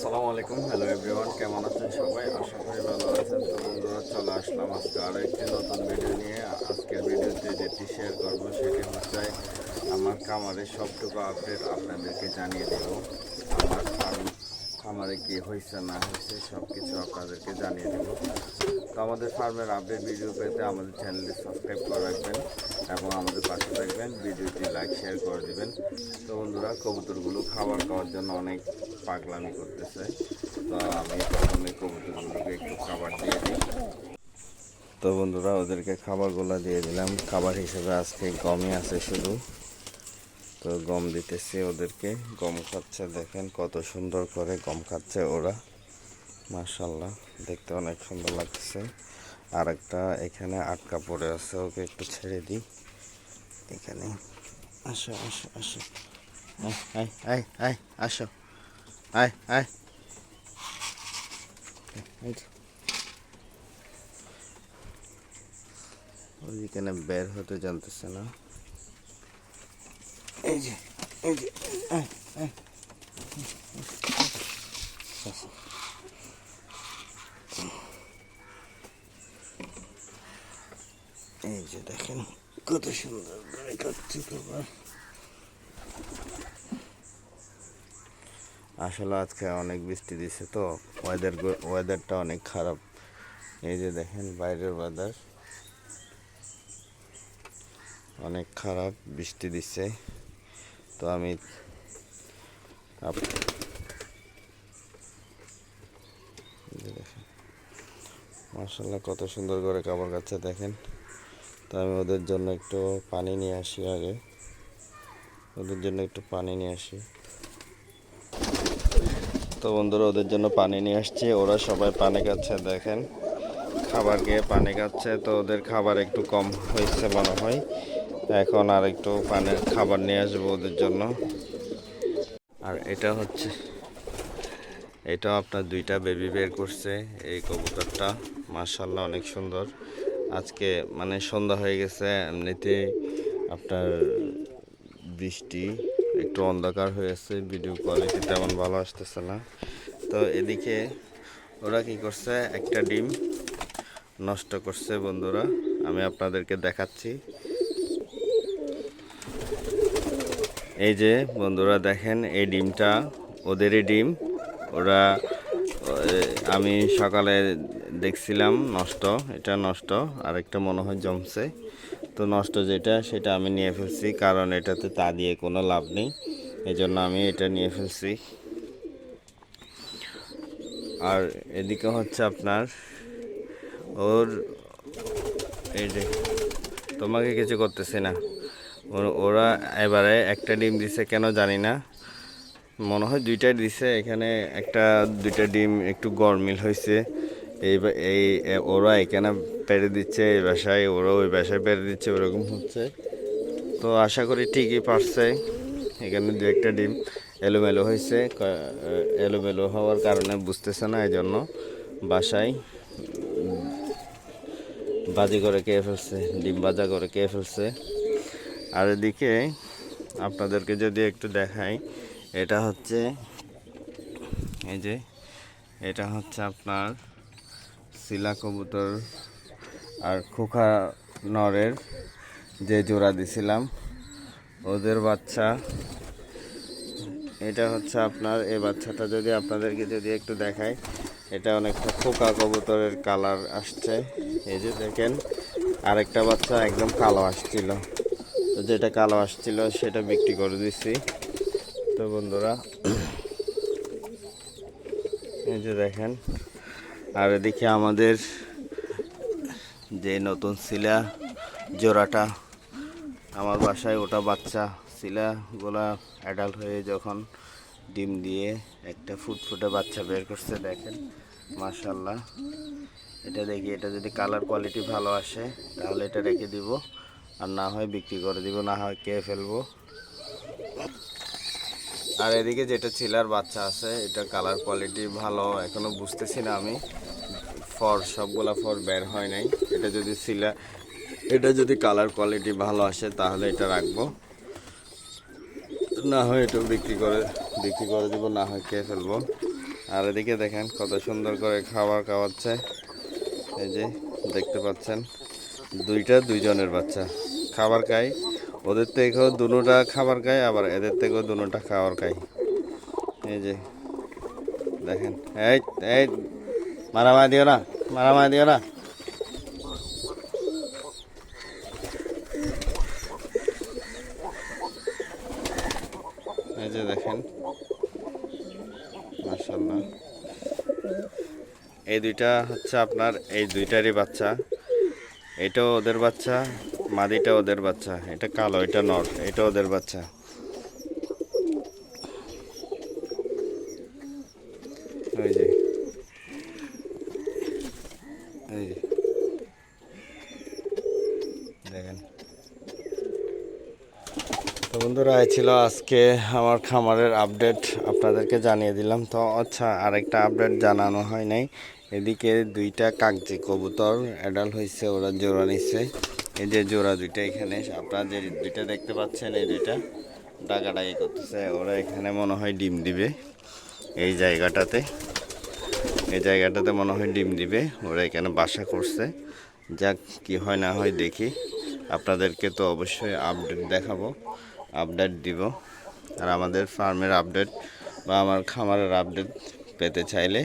আসসালামু আলাইকুম, hello everyone, কেমন আছেন সবাই? আশা করি ভালো আছেন। তো বন্ধুরা, চলে আসলাম আজকে আরও একটি নতুন ভিডিও নিয়ে। আজকের ভিডিওতে যেটি শেয়ার করব সেটি হচ্ছে আমার খামারের সবটুকু আপডেট আপনাদেরকে জানিয়ে দেব। আমার খামারে কি হয়েছে না হয়েছে সব কিছু আপনাদেরকে জানিয়ে দেব। তো আমাদের ফার্মের আপডেট ভিডিও পেতে আমাদের চ্যানেলটি সাবস্ক্রাইব করে রাখবেন এবং আমাদের পাশে থাকবেন। ভিডিওটি লাইক শেয়ার করে দেবেন। তো বন্ধুরা, কবুতরগুলো খাবার খাওয়ার জন্য অনেক পাগলামি করতেছে। তো আমি প্রথমে কবুতরগুলোকে একটু খাবার দিয়ে দিই। তো বন্ধুরা, ওদেরকে খাবারগুলো দিয়ে দিলাম। খাবার হিসেবে আজকে গমই আছে শুধু। তো গম দিতেছি ওদেরকে। গম খাচ্ছে, দেখেন কত সুন্দর করে গম খাচ্ছে ওরা। মাশাআল্লাহ, দেখতে অনেক সুন্দর লাগছে। আর একটা এখানে আটকা পড়ে আছে, ওকে একটু ছেড়ে দিই। এখানে আসো আসো আসো, আয় আয় আয় আসো, আয় আয়। ওইখানে বের হতে জানতেছে না। এই যে এই যে, আয় আয়। এই যে দেখেন কত সুন্দর করে খাচ্ছে খাবার। আসলে আজকে অনেক বৃষ্টি দিছে, তো ওয়েদারটা অনেক খারাপ। এই যে দেখেন বাইরের ওয়েদার অনেক খারাপ, বৃষ্টি দিচ্ছে। তো আমি মাশাআল্লাহ কত সুন্দর করে খাবার খাচ্ছে দেখেন। তো আমি ওদের জন্য একটু পানি নিয়ে আসি, আগে ওদের জন্য একটু পানি নিয়ে আসি। তো বন্ধুরা, ওদের জন্য পানি নিয়ে আসছি। ওরা সবাই পানি খাচ্ছে দেখেন, খাবার খেয়ে পানি খাচ্ছে। তো ওদের খাবার একটু কম হয়েছে মনে হয়, এখন আর একটু পানির খাবার নিয়ে আসবো ওদের জন্য। আর এটাও আপনার দুইটা বেবি বের করছে এই কবুতরটা। মাশাআল্লাহ অনেক সুন্দর। আজকে মানে সন্ধ্যা হয়ে গেছে, এমনিতে আপনার বৃষ্টি, একটু অন্ধকার হয়েছে, ভিডিও কোয়ালিটি তেমন ভালো আসতেছে না। তো এদিকে ওরা কি করছে, একটা ডিম নষ্ট করছে বন্ধুরা, আমি আপনাদেরকে দেখাচ্ছি। এই যে বন্ধুরা দেখেন, এই ডিমটা ওদেরই ডিম। ওরা আমি সকালে দেখছিলাম নষ্ট, এটা নষ্ট, আরেকটা মনে হয় জমছে। তো নষ্ট যেটা সেটা আমি নিয়ে ফেলছি, কারণ এটাতে তা দিয়ে কোনো লাভ নেই, এই জন্য আমি এটা নিয়ে ফেলছি। আর এদিকে হচ্ছে আপনার ওর এই যে, তোমাকে কিছু করতেছে না। ওরা এবারে একটা ডিম দিছে, কেন জানি না, মনে হয় দুইটাই দিছে। এখানে একটা দুইটা ডিম একটু গরমিল হয়েছে। এই এই ওরা এখানে পেরে দিচ্ছে এই বাসায়, ওরা ওই বাসায় পেরে দিচ্ছে, ওরকম হচ্ছে। তো আশা করি ঠিকই পারছে। এখানে দু একটা ডিম এলোমেলো হয়েছে, এলোমেলো হওয়ার কারণে বুঝতেছে না, এই জন্য বাসায় বাজি করে খেয়ে ফেলছে, ডিম ভাজা করে খেয়ে ফেলছে। আর এদিকে আপনাদেরকে যদি একটু দেখাই, এটা হচ্ছে এই যে, এটা হচ্ছে আপনার শিলা কবুতর আর খোকা নরের যে জোড়া দিছিলাম, ওদের বাচ্চা। এটা হচ্ছে আপনার এই বাচ্চাটা, যদি আপনাদেরকে যদি একটু দেখাই, এটা অনেকটা খোকা কবুতরের কালার আসছে। এই যে দেখেন, আরেকটা বাচ্চা একদম কালো আসছিল, তো যেটা কালো আসছিল সেটা বিক্রি করে দিছি। তো বন্ধুরা, এই যে দেখেন। আর এদিকে আমাদের যে নতুন শিলা জোড়াটা আমার বাসায়, ওটা বাচ্চা। শিলাগুলা অ্যাডাল্ট হয়ে যখন ডিম দিয়ে একটা ফুটফুটে বাচ্চা বের করছে দেখেন, মাশাআল্লাহ। এটা দেখি, এটা যদি কালার কোয়ালিটি ভালো আসে তাহলে এটা রেখে দিব, আর না হয় বিক্রি করে দিব, না হয় খেয়ে ফেলবো। আর এদিকে যেটা ছিলার বাচ্চা আছে, এটা কালার কোয়ালিটি ভালো, এখনো বুঝতেছি না আমি, সবগুলা ফর বের হয় নাই। এটা যদি কালার কোয়ালিটি ভালো আসে তাহলে এটা রাখবো, না হয় এটা বিক্রি করে দিব, না হয় খেয়ে ফেলবো। আর এদিকে দেখেন কত সুন্দর করে খাবার খাওয়াচ্ছে। এই যে দেখতে পাচ্ছেন দুইজনের বাচ্চা খাবার খায়, ওদের থেকেও দুটোটা খাবার খায়, আবার এদের থেকেও দুটোটা খাবার খায়। এই যে দেখেন, এই এই মারামারি দিও না, মারামারি দিও না। এই যে দেখেন মাশাআল্লাহ, এই দুইটা হচ্ছে আপনার এই দুইটারই বাচ্চা। এটাও ওদের বাচ্চা, মাদিটা ওদের বাচ্চা, এটা কালো, এটা নর, এটা ওদের বাচ্চা। ওই যে এই যে দেখেন। তো বন্ধুরা, এই ছিল আজকে আমার খামারের আপডেট, আপনাদেরকে জানিয়ে দিলাম। তো আচ্ছা, আরেকটা আপডেট জানানো হয় নাই। এদিকে দুইটা কাগজি কবুতর অ্যাডাল্ট হয়েছে, ওরা জোড়া নিচ্ছে। এই যে জোড়া দুইটা এখানে আপনারা যে দুইটা দেখতে পাচ্ছেন, এই দুইটা ডাকাডাকি করতেছে। ওরা এখানে মনে হয় ডিম দিবে, এই জায়গাটাতে, এই জায়গাটাতে মনে হয় ডিম দিবে। ওরা এখানে বাসা করছে। যাক, কি হয় না হয় দেখি, আপনাদেরকে তো অবশ্যই আপডেট দেখাবো, আপডেট দিব। আর আমাদের ফার্মের আপডেট বা আমার খামারের আপডেট পেতে চাইলে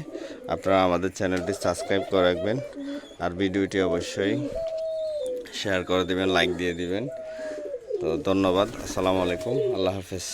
আপনারা আমাদের চ্যানেলটি সাবস্ক্রাইব করে রাখবেন, আর ভিডিওটি অবশ্যই শেয়ার করে দিবেন, লাইক দিয়ে দিবেন। তো ধন্যবাদ, আসসালামু আলাইকুম, আল্লাহ হাফেজ।